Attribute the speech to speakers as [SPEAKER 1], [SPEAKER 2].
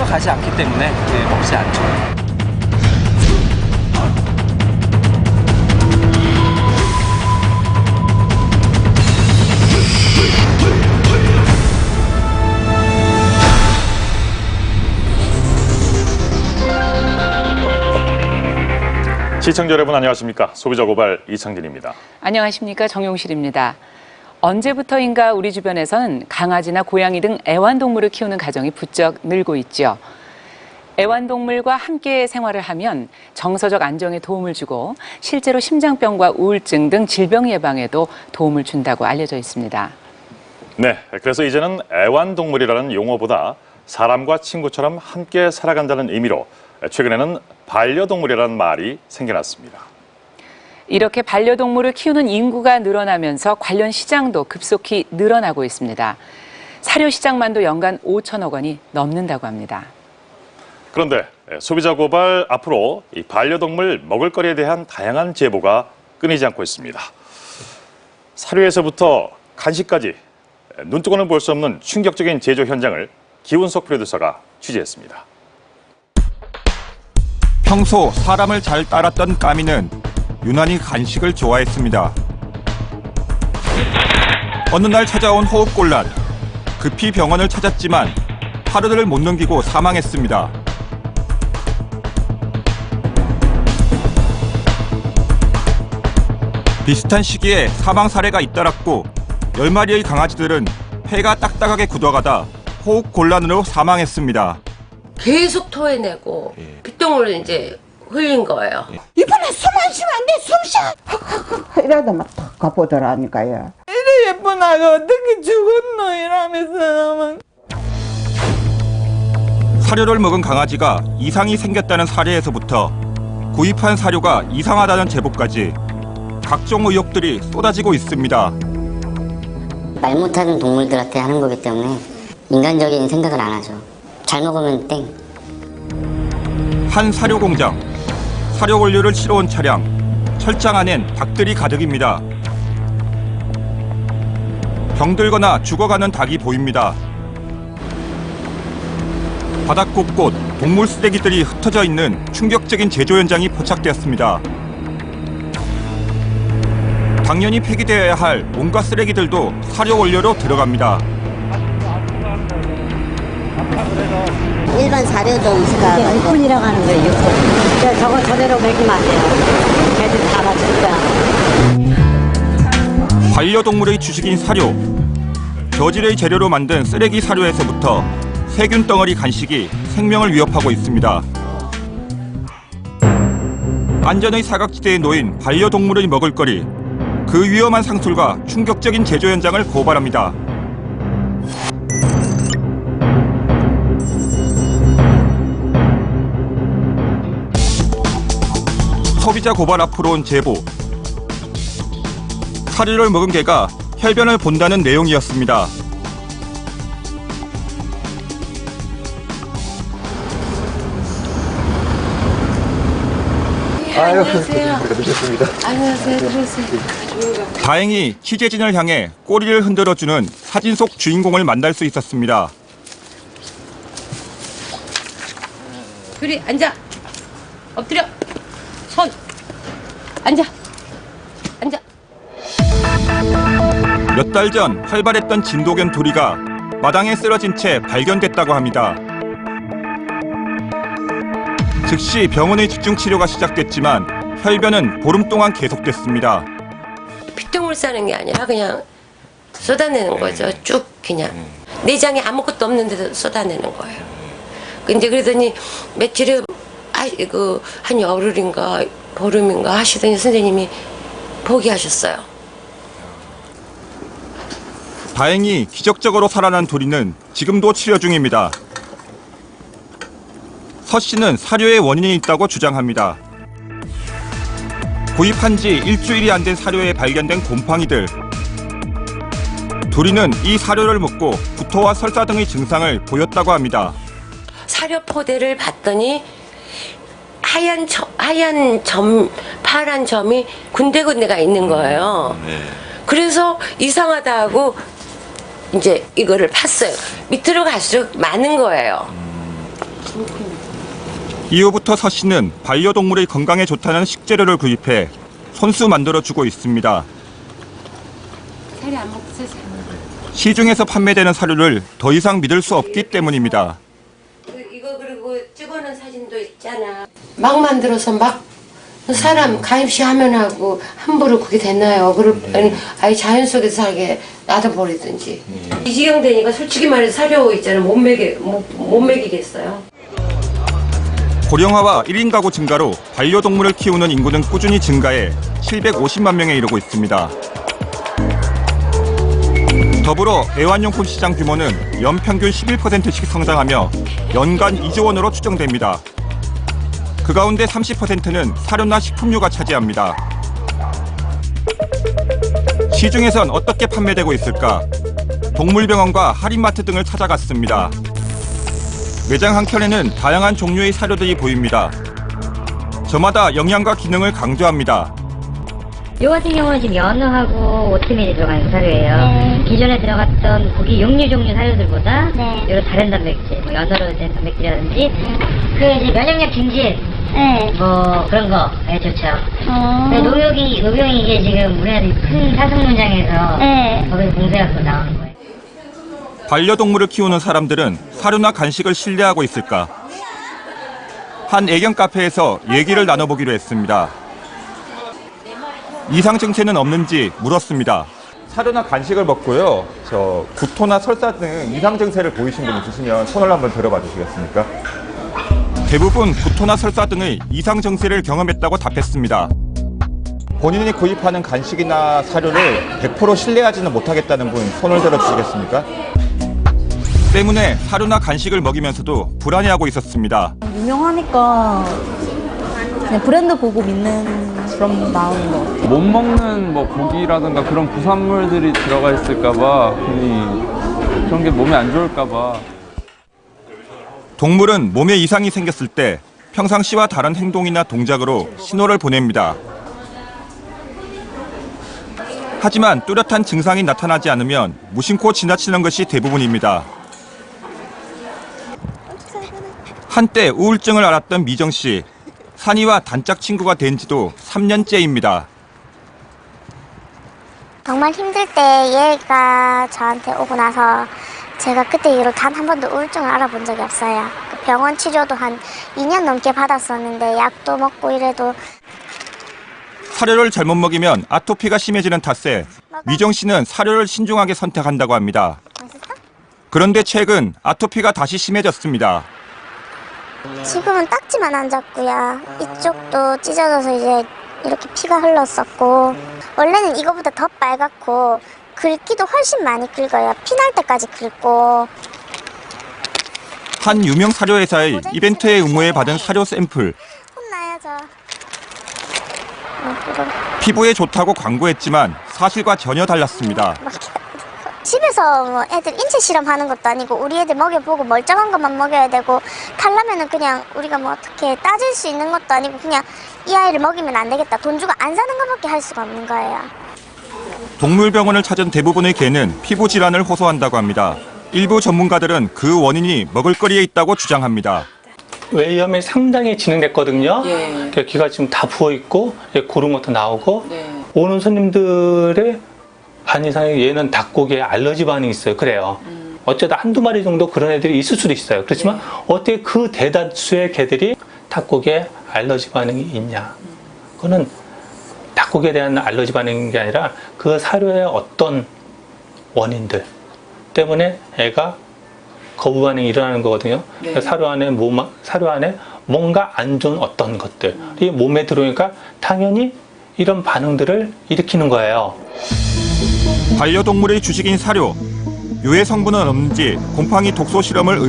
[SPEAKER 1] 가지 않기 때문에 먹지 않죠.
[SPEAKER 2] 시청자 여러분 안녕하십니까? 소비자 고발 이창진입니다.
[SPEAKER 3] 안녕하십니까? 정용실입니다. 언제부터인가 우리 주변에선 강아지나 고양이 등 애완동물을 키우는 가정이 부쩍 늘고 있죠. 애완동물과 함께 생활을 하면 정서적 안정에 도움을 주고 실제로 심장병과 우울증 등 질병 예방에도 도움을 준다고 알려져 있습니다.
[SPEAKER 2] 네, 그래서 이제는 애완동물이라는 용어보다 사람과 친구처럼 함께 살아간다는 의미로 최근에는 반려동물이라는 말이 생겨났습니다.
[SPEAKER 3] 이렇게 반려동물을 키우는 인구가 늘어나면서 관련 시장도 급속히 늘어나고 있습니다. 사료 시장만도 연간 5천억 원이 넘는다고 합니다.
[SPEAKER 2] 그런데 소비자 고발 앞으로 이 반려동물 먹을거리에 대한 다양한 제보가 끊이지 않고 있습니다. 사료에서부터 간식까지 눈뜨고는 볼 수 없는 충격적인 제조 현장을 기훈석 프로듀서가 취재했습니다.
[SPEAKER 4] 평소 사람을 잘 따랐던 까미는 유난히 간식을 좋아했습니다. 어느 날 찾아온 호흡곤란. 급히 병원을 찾았지만 하루를 못 넘기고 사망했습니다. 비슷한 시기에 사망 사례가 잇따랐고 10마리의 강아지들은 폐가 딱딱하게 굳어가다 호흡곤란으로 사망했습니다.
[SPEAKER 5] 계속 토해내고 핏똥을 이제 흘린 거예요.
[SPEAKER 6] 이번에 숨 안 쉬면 안 돼, 숨 쉬어. 이러다 막 탁 가보더라니까요.
[SPEAKER 7] 이래 예쁜 아가 어떻게 죽었노 이러면서.
[SPEAKER 4] 사료를 먹은 강아지가 이상이 생겼다는 사례에서부터 구입한 사료가 이상하다는 제보까지 각종 의혹들이 쏟아지고 있습니다.
[SPEAKER 8] 말 못하는 동물들한테 하는 거기 때문에 인간적인 생각을 안 하죠. 잘 먹으면 땡.
[SPEAKER 4] 한 사료 공장. 사료 원료를 실어 온 차량. 철장 안엔 닭들이 가득입니다. 병들거나 죽어가는 닭이 보입니다. 바닥 곳곳 동물 쓰레기들이 흩어져 있는 충격적인 제조 현장이 포착되었습니다. 당연히 폐기되어야 할 온갖 쓰레기들도 사료 원료로 들어갑니다.
[SPEAKER 8] 일반 사료도 있을까?
[SPEAKER 9] 육분이라고 하는 거예요, 육분. 저거 저대로 먹이면 안 돼요. 걔들 다 맞출 거야.
[SPEAKER 4] 반려동물의 주식인 사료. 저질의 재료로 만든 쓰레기 사료에서부터 세균 덩어리 간식이 생명을 위협하고 있습니다. 안전의 사각지대에 놓인 반려동물의 먹을거리. 그 위험한 상술과 충격적인 제조 현장을 고발합니다. 소비자 고발 앞으로 온 제보. 사료를 먹은 개가 혈변을 본다는 내용이었습니다.
[SPEAKER 5] 안녕하세요. 안녕하세요. 들어오세요.
[SPEAKER 4] 다행히 취재진을 향해 꼬리를 흔들어주는 사진 속 주인공을 만날 수 있었습니다.
[SPEAKER 5] 그리 앉아. 엎드려. 손. 앉아. 앉아.
[SPEAKER 4] 몇 달 전 활발했던 진도견 도리가 마당에 쓰러진 채 발견됐다고 합니다. 즉시 병원의 집중 치료가 시작됐지만 혈변은 보름 동안 계속됐습니다.
[SPEAKER 5] 핏똥을 싸는 게 아니라 그냥 쏟아내는 거죠. 쭉 그냥. 내장에 아무것도 없는데도 쏟아내는 거예요. 근데 그러더니 며칠에 한 열흘인가 보름인가 하시더니 선생님이 포기하셨어요.
[SPEAKER 4] 다행히 기적적으로 살아난 도리는 지금도 치료 중입니다. 서 씨는 사료에 원인이 있다고 주장합니다. 구입한 지 일주일이 안 된 사료에 발견된 곰팡이들. 도리는 이 사료를 먹고 구토와 설사 등의 증상을 보였다고 합니다.
[SPEAKER 5] 사료 포대를 봤더니 하얀 파란 점이 군데군데가 있는 거예요. 그래서 이상하다 하고 이제 이거를 팠어요. 밑으로 갈수록 많은 거예요.
[SPEAKER 4] 이후부터 서 씨는 반려동물의 건강에 좋다는 식재료를 구입해 손수 만들어주고 있습니다. 시중에서 판매되는 사료를 더 이상 믿을 수 없기 때문입니다.
[SPEAKER 5] 이거 그리고 찍어놓은 사진도 있잖아. 막 만들어서 막 사람 가입시 하면 하고 함부로 그게 됐나요? 아니 아예 자연 속에서 살게 놔둬버리든지. 이 지경 되니까 솔직히 말해서 사료 있잖아 못 먹이겠어요.
[SPEAKER 4] 고령화와 1인 가구 증가로 반려동물을 키우는 인구는 꾸준히 증가해 750만 명에 이르고 있습니다. 더불어 애완용품 시장 규모는 연평균 11%씩 성장하며 연간 2조 원으로 추정됩니다. 그 가운데 30%는 사료나 식품류가 차지합니다. 시중에선 어떻게 판매되고 있을까? 동물병원과 할인마트 등을 찾아갔습니다. 매장 한켠에는 다양한 종류의 사료들이 보입니다. 저마다 영양과 기능을 강조합니다.
[SPEAKER 8] 요 같은 경우는 지금 연어하고 오트밀이 들어간 사료예요. 기존에 들어갔던 고기 육류 종류 사료들보다 이런 다른 단백질, 뭐 연어로 된 단백질이라든지 그 이제 면역력 증진 뭐 그런 거 좋죠. 녹용이 이게 지금 우리나라 큰 사슴 농장에서 거기서 공세해서 나오는 거예요.
[SPEAKER 4] 반려동물을 키우는 사람들은 사료나 간식을 신뢰하고 있을까? 한 애견 카페에서 얘기를 나눠보기로 했습니다. 이상 증세는 없는지 물었습니다.
[SPEAKER 10] 사료나 간식을 먹고요. 구토나 설사 등 이상 증세를 보이신 분 있으시면 손을 한번 들어봐 주시겠습니까?
[SPEAKER 4] 대부분 구토나 설사 등의 이상 증세를 경험했다고 답했습니다.
[SPEAKER 10] 본인이 구입하는 간식이나 사료를 100% 신뢰하지는 못하겠다는 분 손을 들어 주시겠습니까?
[SPEAKER 4] 때문에 사료나 간식을 먹이면서도 불안해하고 있었습니다.
[SPEAKER 11] 유명하니까 그냥 브랜드 보고 믿는 그런 마음인 것 같아요.
[SPEAKER 1] 못 먹는 뭐 고기라든가 그런 부산물들이 들어가 있을까봐 괜히 그런 게 몸에 안 좋을까봐.
[SPEAKER 4] 동물은 몸에 이상이 생겼을 때 평상시와 다른 행동이나 동작으로 신호를 보냅니다. 하지만 뚜렷한 증상이 나타나지 않으면 무심코 지나치는 것이 대부분입니다. 한때 우울증을 앓았던 미정 씨. 산이와 단짝 친구가 된 지도 3년째입니다.
[SPEAKER 12] 정말 힘들 때 얘가 저한테 오고 나서 제가 그때 이후로 단 한 번도 우울증을 알아본 적이 없어요. 병원 치료도 한 2년 넘게 받았었는데 약도 먹고 이래도
[SPEAKER 4] 사료를 잘못 먹이면 아토피가 심해지는 탓에 미정 씨는 사료를 신중하게 선택한다고 합니다. 그런데 최근 아토피가 다시 심해졌습니다.
[SPEAKER 12] 지금은 딱지만 안 잡고요. 이쪽도 찢어져서 이제 이렇게 피가 흘렀었고 원래는 이거보다 더 빨갛고 긁기도 훨씬 많이 긁어요. 피날 때까지 긁고.
[SPEAKER 4] 한 유명 사료회사의 이벤트에 응모해 받은 사료 샘플.
[SPEAKER 12] 혼나야죠.
[SPEAKER 4] 피부에 좋다고 광고했지만 사실과 전혀 달랐습니다.
[SPEAKER 12] 집에서 뭐 애들 인체 실험하는 것도 아니고 우리 애들 먹여보고 멀쩡한 것만 먹여야 되고 탈라면은 그냥 우리가 뭐 어떻게 따질 수 있는 것도 아니고 그냥 이 아이를 먹이면 안 되겠다. 돈 주고 안 사는 것밖에 할 수가 없는 거예요.
[SPEAKER 4] 동물병원을 찾은 대부분의 개는 피부 질환을 호소한다고 합니다. 일부 전문가들은 그 원인이 먹을거리에 있다고 주장합니다.
[SPEAKER 13] 외염이 상당히 진행됐거든요. 귀가 지금 다 부어 있고 고름부터 나오고 오는 손님들의 반 이상의 얘는 닭고기에 알러지 반응이 있어요. 그래요. 어쩌다 한두 마리 정도 그런 애들이 있을 수도 있어요. 그렇지만 어떻게 그 대다수의 개들이 닭고기에 알러지 반응이 있냐. 그거는 닭고기에 대한 알러지 반응인 게 아니라 그 사료의 어떤 원인들 때문에 애가 거부 반응이 일어나는 거거든요. 사료 안에 뭔가 안 좋은 어떤 것들이 몸에 들어오니까 당연히 이런 반응들을 일으키는 거예요.
[SPEAKER 4] 반려동물의 주식인 사료. 유해 성분은 없는지 곰팡이 독소 실험을